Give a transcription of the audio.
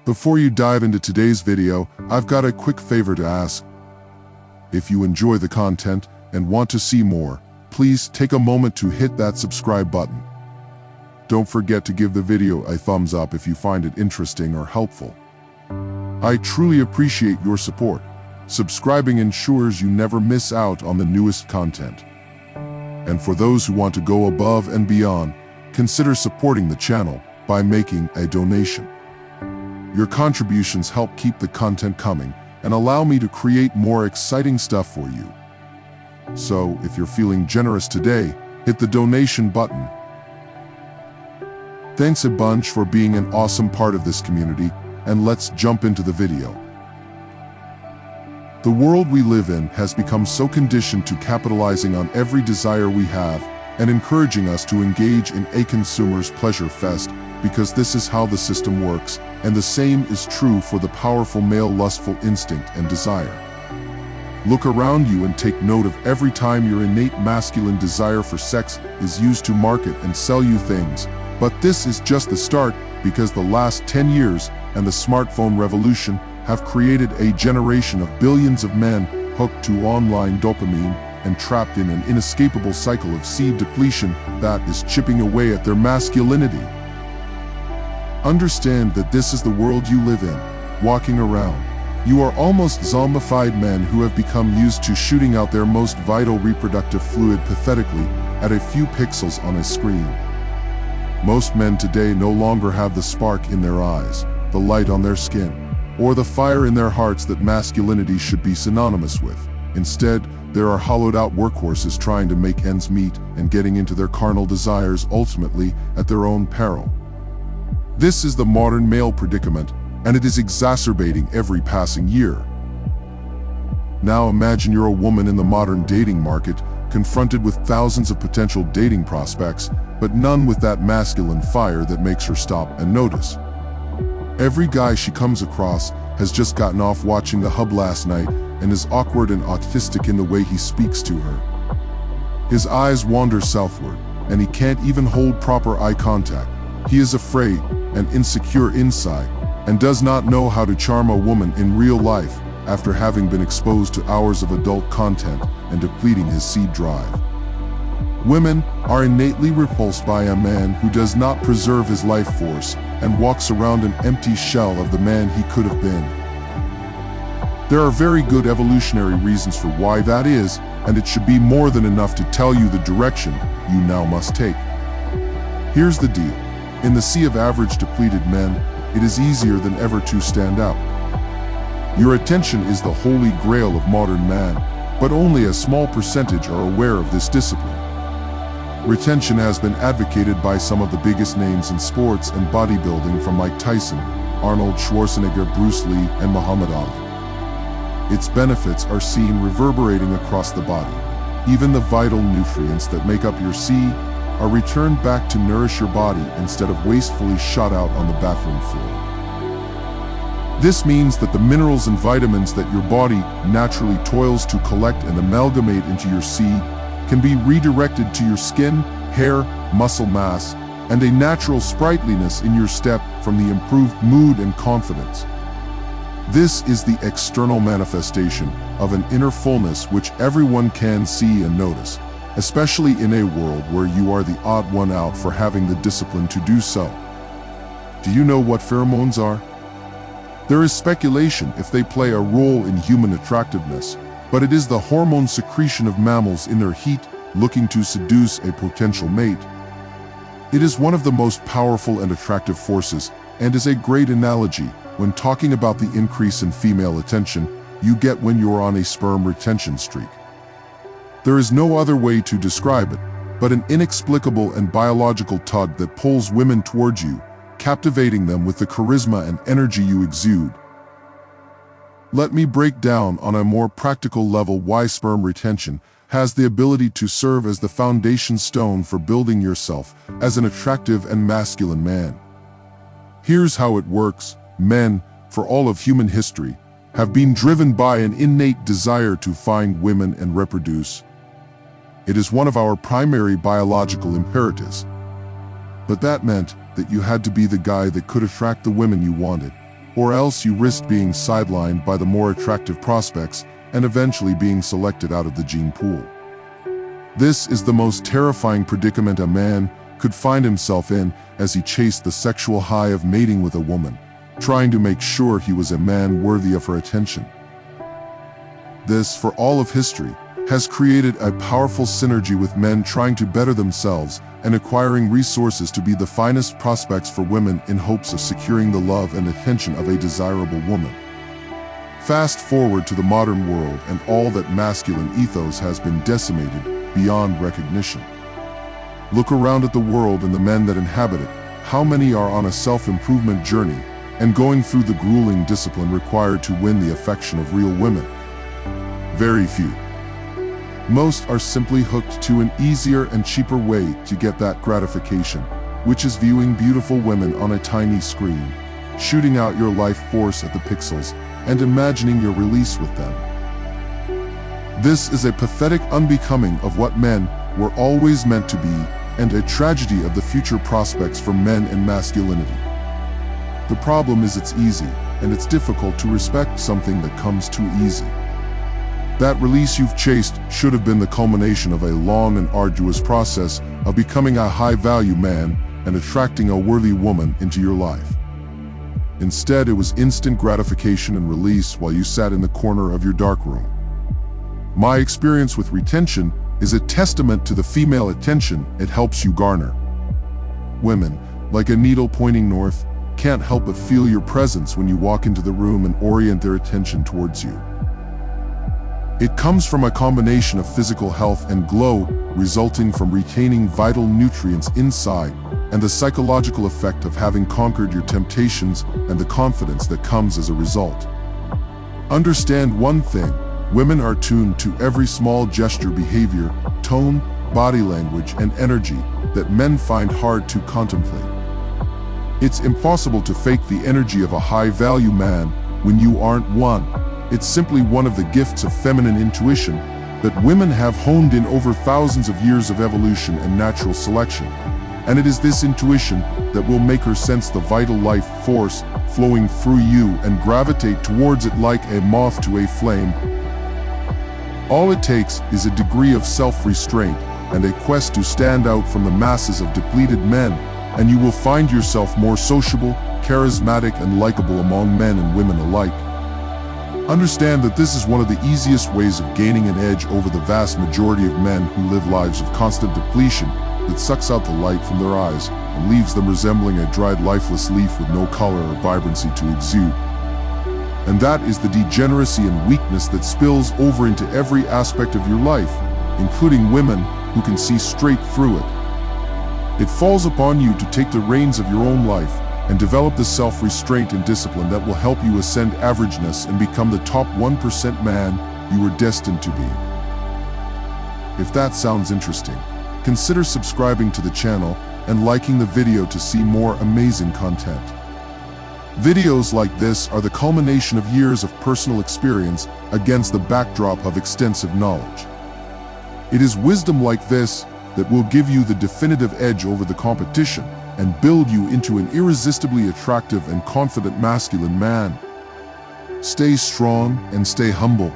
Before you dive into today's video, I've got a quick favor to ask. If you enjoy the content and want to see more, please take a moment to hit that subscribe button. Don't forget to give the video a thumbs up if you find it interesting or helpful. I truly appreciate your support. Subscribing ensures you never miss out on the newest content. And for those who want to go above and beyond, consider supporting the channel by making a donation. Your contributions help keep the content coming and allow me to create more exciting stuff for you. So, if you're feeling generous today, hit the donation button. Thanks a bunch for being an awesome part of this community, and let's jump into the video. The world we live in has become so conditioned to capitalizing on every desire we have and encouraging us to engage in a consumer's pleasure fest because this is how the system works, and the same is true for the powerful male lustful instinct and desire. Look around you and take note of every time your innate masculine desire for sex is used to market and sell you things. But this is just the start, because the last 10 years and the smartphone revolution have created a generation of billions of men hooked to online dopamine and trapped in an inescapable cycle of seed depletion that is chipping away at their masculinity. Understand that this is the world you live in. Walking around, you are almost zombified men who have become used to shooting out their most vital reproductive fluid pathetically at a few pixels on a screen. Most men today no longer have the spark in their eyes, the light on their skin, or the fire in their hearts that masculinity should be synonymous with. Instead, there are hollowed-out workhorses trying to make ends meet and getting into their carnal desires ultimately at their own peril. This is the modern male predicament, and it is exacerbating every passing year. Now imagine you're a woman in the modern dating market, confronted with thousands of potential dating prospects, but none with that masculine fire that makes her stop and notice. Every guy she comes across has just gotten off watching The Hub last night and is awkward and autistic in the way he speaks to her. His eyes wander southward, and he can't even hold proper eye contact. He is afraid and insecure inside, and does not know how to charm a woman in real life after having been exposed to hours of adult content and depleting his seed drive. Women are innately repulsed by a man who does not preserve his life force and walks around an empty shell of the man he could have been. There are very good evolutionary reasons for why that is, and it should be more than enough to tell you the direction you now must take. Here's the deal. In the sea of average depleted men, it is easier than ever to stand out. Your attention is the holy grail of modern man, but only a small percentage are aware of this discipline. Retention has been advocated by some of the biggest names in sports and bodybuilding, from Mike Tyson, Arnold Schwarzenegger, Bruce Lee, and Muhammad Ali. Its benefits are seen reverberating across the body. Even the vital nutrients that make up your seed are returned back to nourish your body instead of wastefully shot out on the bathroom floor. This means that the minerals and vitamins that your body naturally toils to collect and amalgamate into your seed can be redirected to your skin, hair, muscle mass, and a natural sprightliness in your step from the improved mood and confidence. This is the external manifestation of an inner fullness which everyone can see and notice, especially in a world where you are the odd one out for having the discipline to do so. Do you know what pheromones are? There is speculation if they play a role in human attractiveness, but it is the hormone secretion of mammals in their heat, looking to seduce a potential mate. It is one of the most powerful and attractive forces, and is a great analogy when talking about the increase in female attention you get when you're on a sperm retention streak. There is no other way to describe it, but an inexplicable and biological tug that pulls women towards you, captivating them with the charisma and energy you exude. Let me break down on a more practical level why sperm retention has the ability to serve as the foundation stone for building yourself as an attractive and masculine man. Here's how it works. Men, for all of human history, have been driven by an innate desire to find women and reproduce. It is one of our primary biological imperatives. But that meant that you had to be the guy that could attract the women you wanted, or else you risked being sidelined by the more attractive prospects and eventually being selected out of the gene pool. This is the most terrifying predicament a man could find himself in as he chased the sexual high of mating with a woman, trying to make sure he was a man worthy of her attention. This, for all of history, has created a powerful synergy with men trying to better themselves and acquiring resources to be the finest prospects for women in hopes of securing the love and attention of a desirable woman. Fast forward to the modern world and all that masculine ethos has been decimated beyond recognition. Look around at the world and the men that inhabit it. How many are on a self-improvement journey and going through the grueling discipline required to win the affection of real women? Very few. Most are simply hooked to an easier and cheaper way to get that gratification, which is viewing beautiful women on a tiny screen, shooting out your life force at the pixels, and imagining your release with them. This is a pathetic unbecoming of what men were always meant to be, and a tragedy of the future prospects for men and masculinity. The problem is it's easy, and it's difficult to respect something that comes too easy. That release you've chased should have been the culmination of a long and arduous process of becoming a high-value man and attracting a worthy woman into your life. Instead, it was instant gratification and release while you sat in the corner of your dark room. My experience with retention is a testament to the female attention it helps you garner. Women, like a needle pointing north, can't help but feel your presence when you walk into the room and orient their attention towards you. It comes from a combination of physical health and glow resulting from retaining vital nutrients inside, and the psychological effect of having conquered your temptations and the confidence that comes as a result. Understand one thing, women are tuned to every small gesture, behavior, tone, body language, and energy that men find hard to contemplate. It's impossible to fake the energy of a high-value man when you aren't one. It's simply one of the gifts of feminine intuition that women have honed in over thousands of years of evolution and natural selection. And it is this intuition that will make her sense the vital life force flowing through you and gravitate towards it like a moth to a flame. All it takes is a degree of self-restraint and a quest to stand out from the masses of depleted men, and you will find yourself more sociable, charismatic, and likable among men and women alike. Understand that this is one of the easiest ways of gaining an edge over the vast majority of men who live lives of constant depletion that sucks out the light from their eyes and leaves them resembling a dried, lifeless leaf with no color or vibrancy to exude. And that is the degeneracy and weakness that spills over into every aspect of your life, including women who can see straight through it. It falls upon you to take the reins of your own life and develop the self-restraint and discipline that will help you ascend averageness and become the top 1% man you were destined to be. If that sounds interesting, consider subscribing to the channel and liking the video to see more amazing content. Videos like this are the culmination of years of personal experience against the backdrop of extensive knowledge. It is wisdom like this that will give you the definitive edge over the competition and build you into an irresistibly attractive and confident masculine man. Stay strong and stay humble.